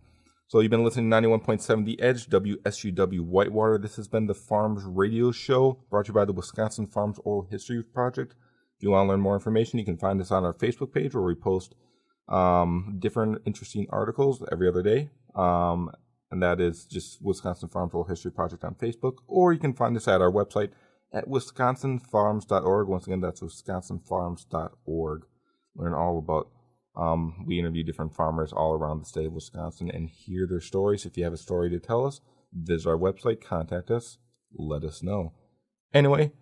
So you've been listening to 91.7 The Edge, WSUW Whitewater. This has been the Farms Radio Show, brought to you by the Wisconsin Farms Oral History Project. If you want to learn more information, you can find us on our Facebook page, where we post different interesting articles every other day. And that is just Wisconsin Farms Oral History Project on Facebook. Or you can find us at our website at wisconsinfarms.org. Once again, that's wisconsinfarms.org. Learn all about we interview different farmers all around the state of Wisconsin and hear their stories. If you have a story to tell us, visit our website, contact us, let us know. Anyway,